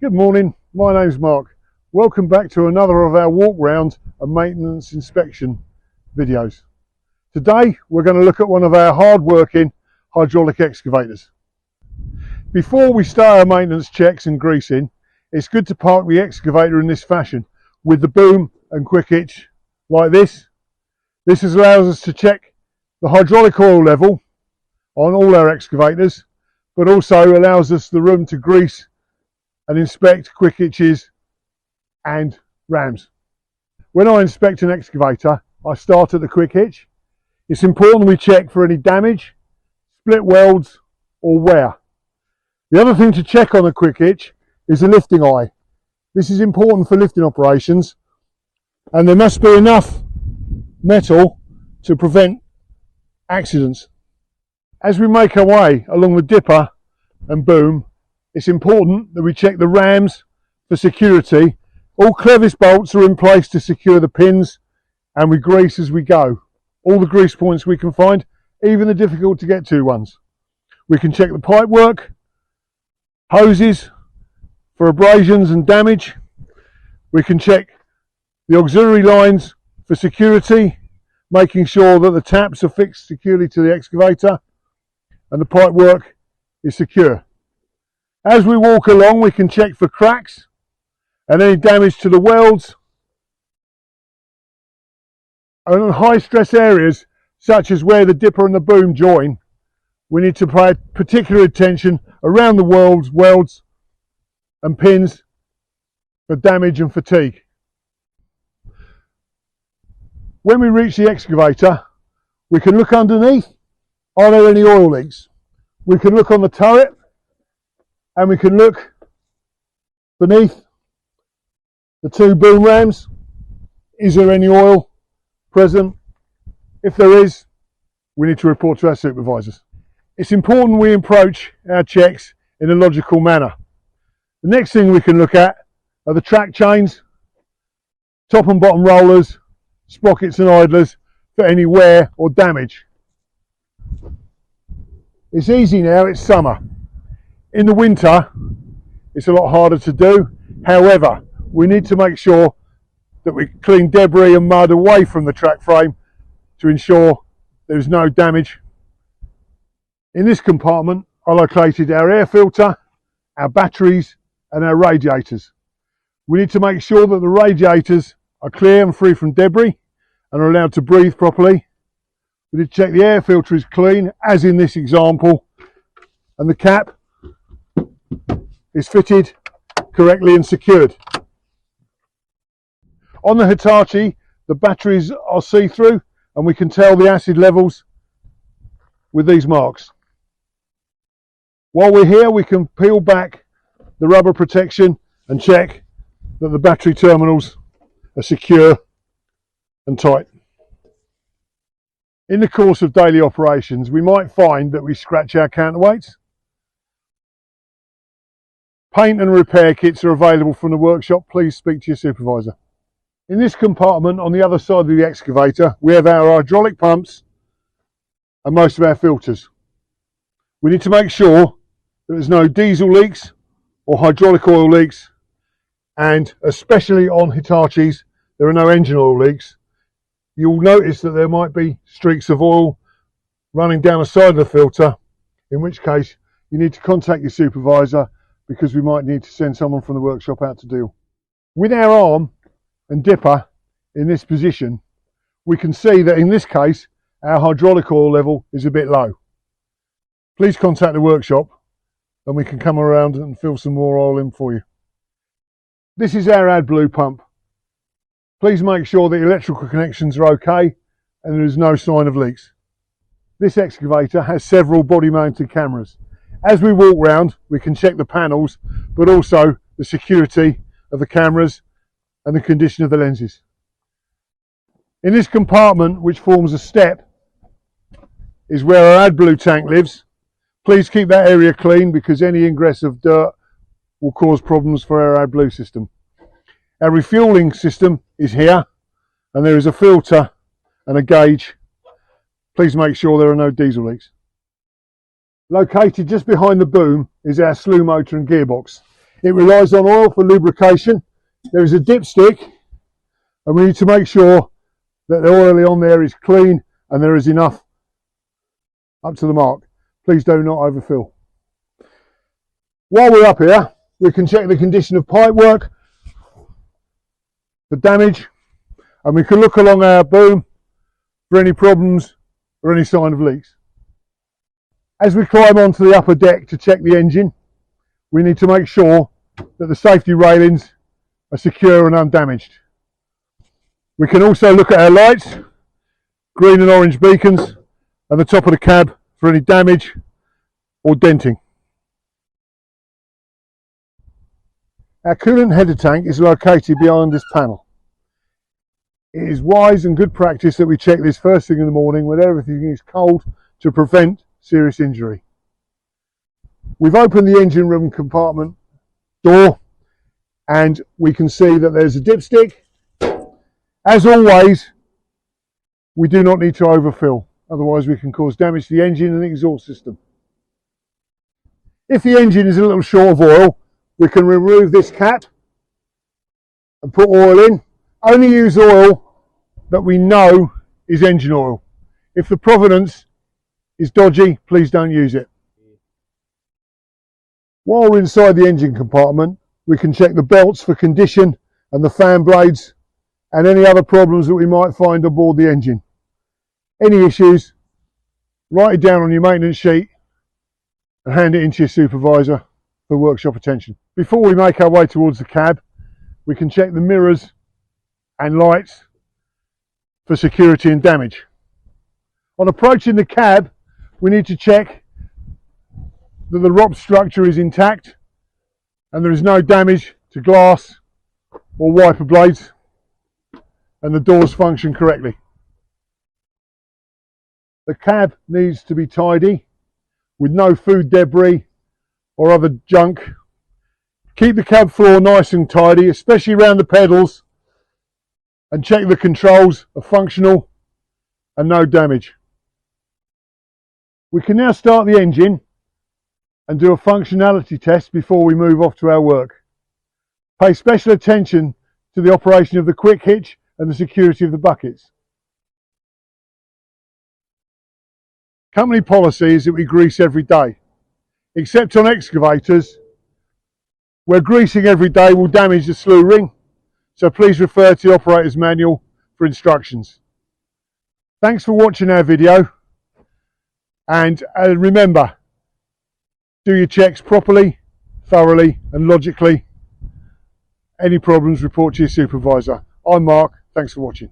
Good morning, my name's Mark. Welcome back to another of our walk round and maintenance inspection videos. Today we're going to look at one of our hard working hydraulic excavators. Before we start our maintenance checks and greasing, it's good to park the excavator in this fashion with the boom and quick hitch like this. This allows us to check the hydraulic oil level on all our excavators, but also allows us the room to grease and inspect quick hitches and rams. When I inspect an excavator, I start at the quick hitch. It's important we check for any damage, split welds or wear. The other thing to check on a quick hitch is the lifting eye. This is important for lifting operations, and there must be enough metal to prevent accidents. As we make our way along the dipper and boom, it's important that we check the rams for security. All clevis bolts are in place to secure the pins, and we grease as we go. All the grease points we can find, even the difficult to get to ones. We can check the pipe work, hoses for abrasions and damage. We can check the auxiliary lines for security, making sure that the taps are fixed securely to the excavator and the pipe work is secure. As we walk along, we can check for cracks and any damage to the welds. And on high stress areas, such as where the dipper and the boom join, we need to pay particular attention around the welds and pins for damage and fatigue. When we reach the excavator, we can look underneath. Are there any oil leaks? We can look on the turret, and we can look beneath the two boom rams. Is there any oil present? If there is, we need to report to our supervisors. It's important we approach our checks in a logical manner. The next thing we can look at are the track chains, top and bottom rollers, sprockets and idlers for any wear or damage. It's easy now, it's summer. In the winter, it's a lot harder to do. However, we need to make sure that we clean debris and mud away from the track frame to ensure there's no damage. In this compartment, I located our air filter, our batteries and our radiators. We need to make sure that the radiators are clear and free from debris and are allowed to breathe properly. We need to check the air filter is clean, as in this example, and the cap is fitted correctly and secured. On the Hitachi, the batteries are see-through and we can tell the acid levels with these marks. While we're here, we can peel back the rubber protection and check that the battery terminals are secure and tight. In the course of daily operations, we might find that we scratch our counterweights. Paint and repair kits are available from the workshop. Please speak to your supervisor. In this compartment on the other side of the excavator, we have our hydraulic pumps and most of our filters. We need to make sure that there's no diesel leaks or hydraulic oil leaks, and especially on Hitachis, there are no engine oil leaks. You'll notice that there might be streaks of oil running down the side of the filter, in which case you need to contact your supervisor, because we might need to send someone from the workshop out to deal. With our arm and dipper in this position, we can see that in this case our hydraulic oil level is a bit low. Please contact the workshop and we can come around and fill some more oil in for you. This is our AdBlue pump. Please make sure the electrical connections are okay and there is no sign of leaks. This excavator has several body mounted cameras. As we walk round, we can check the panels, but also the security of the cameras and the condition of the lenses. In this compartment, which forms a step, is where our AdBlue tank lives. Please keep that area clean, because any ingress of dirt will cause problems for our AdBlue system. Our refueling system is here, and there is a filter and a gauge. Please make sure there are no diesel leaks. Located just behind the boom is our slew motor and gearbox. It relies on oil for lubrication. There is a dipstick, and we need to make sure that the oil on there is clean and there is enough up to the mark. Please do not overfill. While we're up here, we can check the condition of pipework, the damage, and we can look along our boom for any problems or any sign of leaks. As we climb onto the upper deck to check the engine, we need to make sure that the safety railings are secure and undamaged. We can also look at our lights, green and orange beacons, and the top of the cab for any damage or denting. Our coolant header tank is located behind this panel. It is wise and good practice that we check this first thing in the morning when everything is cold to prevent serious injury. We've opened the engine room compartment door and we can see that there's a dipstick. As always, we do not need to overfill, otherwise we can cause damage to the engine and the exhaust system. If the engine is a little short of oil, we can remove this cap and put oil in. Only use oil that we know is engine oil. If the provenance is dodgy, please don't use it. While we're inside the engine compartment, we can check the belts for condition and the fan blades and any other problems that we might find aboard the engine. Any issues, write it down on your maintenance sheet and hand it in to your supervisor for workshop attention. Before we make our way towards the cab, we can check the mirrors and lights for security and damage. On approaching the cab, we need to check that the ROP structure is intact and there is no damage to glass or wiper blades and the doors function correctly. The cab needs to be tidy with no food debris or other junk. Keep the cab floor nice and tidy, especially around the pedals, and check the controls are functional and no damage. We can now start the engine and do a functionality test before we move off to our work. Pay special attention to the operation of the quick hitch and the security of the buckets. Company policy is that we grease every day, except on excavators, where greasing every day will damage the slew ring, so please refer to the operator's manual for instructions. Thanks for watching our video, and remember, do your checks properly, thoroughly and logically. Any problems, report to your supervisor. I'm Mark, thanks for watching.